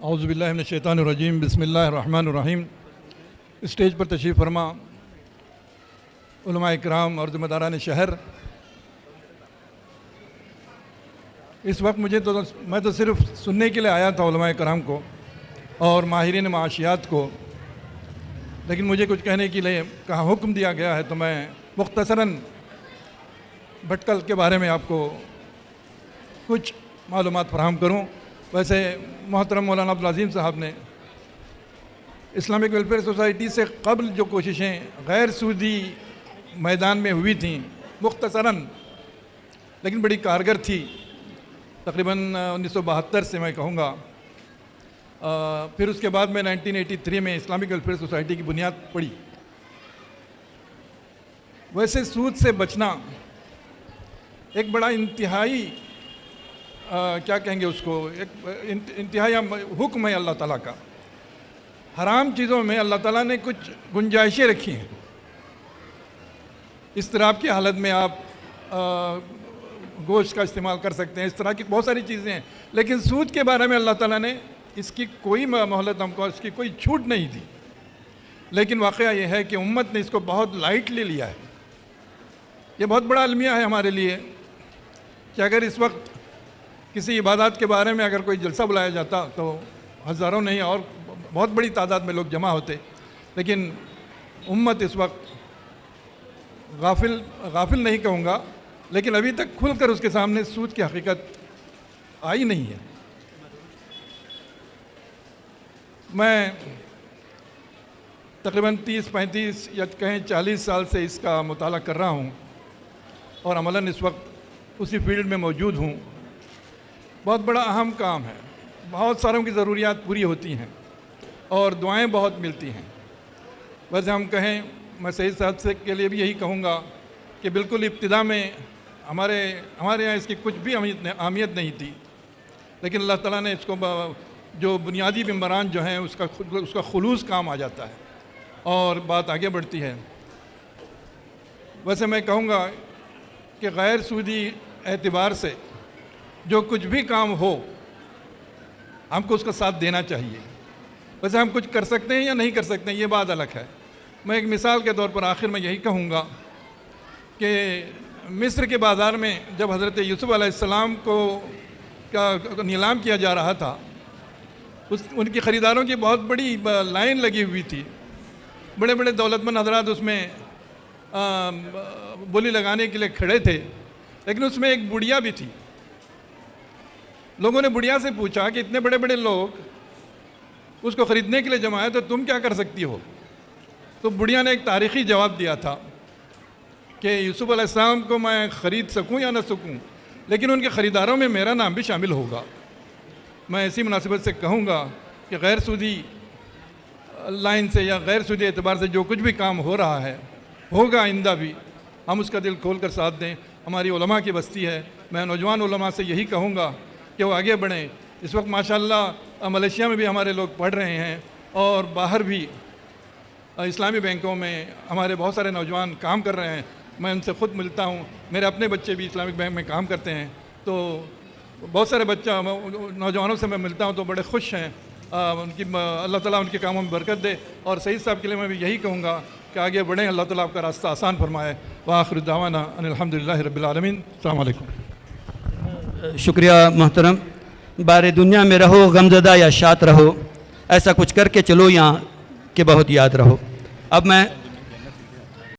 اعوذ باللہ من الشیطان الرجیم، بسم اللہ الرحمن الرحیم۔ اسٹیج پر تشریف فرما علماء اکرام اور ذمہ داران شہر، اس وقت میں تو صرف سننے کے لیے آیا تھا علماء کرام کو اور ماہرین معاشیات کو، لیکن مجھے کچھ کہنے کے لیے کہاں حکم دیا گیا ہے تو میں مختصراً بھٹکل کے بارے میں آپ کو کچھ معلومات فراہم کروں۔ ویسے محترم مولانا عبدالعظیم صاحب نے اسلامک ویلفیئر سوسائٹی سے قبل جو کوششیں غیر سودی میدان میں ہوئی تھیں مختصراً لیکن بڑی کارگر تھی، تقریباً 1972 سے میں کہوں گا، پھر اس کے بعد میں 1983 میں اسلامک ویلفیئر سوسائٹی کی بنیاد پڑی۔ ویسے سود سے بچنا ایک بڑا انتہائی کیا کہیں گے اس کو، ایک انتہائی حکم ہے اللہ تعالیٰ کا۔ حرام چیزوں میں اللہ تعالیٰ نے کچھ گنجائشیں رکھی ہیں۔ اضطراب کی حالت میں آپ گوشت کا استعمال کر سکتے ہیں، اس طرح کی بہت ساری چیزیں ہیں، لیکن سود کے بارے میں اللہ تعالیٰ نے اس کی کوئی مہلت ہم کو، اس کی کوئی چھوٹ نہیں دی۔ لیکن واقعہ یہ ہے کہ امت نے اس کو بہت لائٹلی لیا ہے۔ یہ بہت بڑا المیہ ہے ہمارے لیے کہ اگر اس وقت کسی عبادات کے بارے میں اگر کوئی جلسہ بلایا جاتا تو ہزاروں نہیں اور بہت بڑی تعداد میں لوگ جمع ہوتے، لیکن امت اس وقت غافل نہیں کہوں گا، لیکن ابھی تک کھل کر اس کے سامنے سود کی حقیقت آئی نہیں ہے۔ میں تقریباً 30-35 یا کہیں 40 سال سے اس کا مطالعہ کر رہا ہوں اور عملاً اس وقت اسی فیلڈ میں موجود ہوں۔ بہت بڑا اہم کام ہے، بہت ساروں کی ضروریات پوری ہوتی ہیں اور دعائیں بہت ملتی ہیں۔ ویسے ہم کہیں، میں صحیح صاحب سے کے لیے بھی یہی کہوں گا کہ بالکل ابتدا میں ہمارے یہاں اس کی کچھ بھی اہمیت نہیں تھی، لیکن اللہ تعالیٰ نے اس کو جو بنیادی ممبران جو ہیں اس کا خلوص کام آ جاتا ہے اور بات آگے بڑھتی ہے۔ ویسے میں کہوں گا کہ غیر سودی اعتبار سے جو کچھ بھی کام ہو ہم کو اس کا ساتھ دینا چاہیے۔ ویسے ہم کچھ کر سکتے ہیں یا نہیں کر سکتے ہیں یہ بات الگ ہے۔ میں ایک مثال کے طور پر آخر میں یہی کہوں گا کہ مصر کے بازار میں جب حضرت یوسف علیہ السلام کو نیلام کیا جا رہا تھا، ان کی خریداروں کی بہت بڑی لائن لگی ہوئی تھی، بڑے بڑے دولت مند حضرات اس میں بولی لگانے کے لیے کھڑے تھے، لیکن اس میں ایک بڑھیا بھی تھی۔ لوگوں نے بڑھیا سے پوچھا کہ اتنے بڑے بڑے لوگ اس کو خریدنے کے لیے جمع ہے تو تم کیا کر سکتی ہو؟ تو بڑھیا نے ایک تاریخی جواب دیا تھا کہ یوسف علیہ السلام کو میں خرید سکوں یا نہ سکوں، لیکن ان کے خریداروں میں میرا نام بھی شامل ہوگا۔ میں اسی مناسبت سے کہوں گا کہ غیر سودی لائن سے یا غیر سودی اعتبار سے جو کچھ بھی کام ہو رہا ہے، ہوگا آئندہ بھی، ہم اس کا دل کھول کر ساتھ دیں۔ ہماری علماء کی بستی ہے، میں نوجوان علماء سے یہی کہوں گا کہ وہ آگے بڑھیں۔ اس وقت ماشاءاللہ ملیشیا میں بھی ہمارے لوگ پڑھ رہے ہیں اور باہر بھی اسلامی بینکوں میں ہمارے بہت سارے نوجوان کام کر رہے ہیں۔ میں ان سے خود ملتا ہوں، میرے اپنے بچے بھی اسلامک بینک میں کام کرتے ہیں، تو بہت سارے نوجوانوں سے میں ملتا ہوں تو بڑے خوش ہیں۔ اللہ تعالیٰ ان کے کاموں میں برکت دے، اور سعید صاحب کے لیے میں بھی یہی کہوں گا کہ آگے بڑھیں، اللہ تعالیٰ آپ کا راستہ آسان فرمائے۔ وآخر دعوانا ان الحمدللہ رب العالمین۔ السلام علیکم۔ شکریہ محترم۔ بارے دنیا میں رہو غمزدہ یا شاد رہو، ایسا کچھ کر کے چلو یہاں کہ بہت یاد رہو۔ اب میں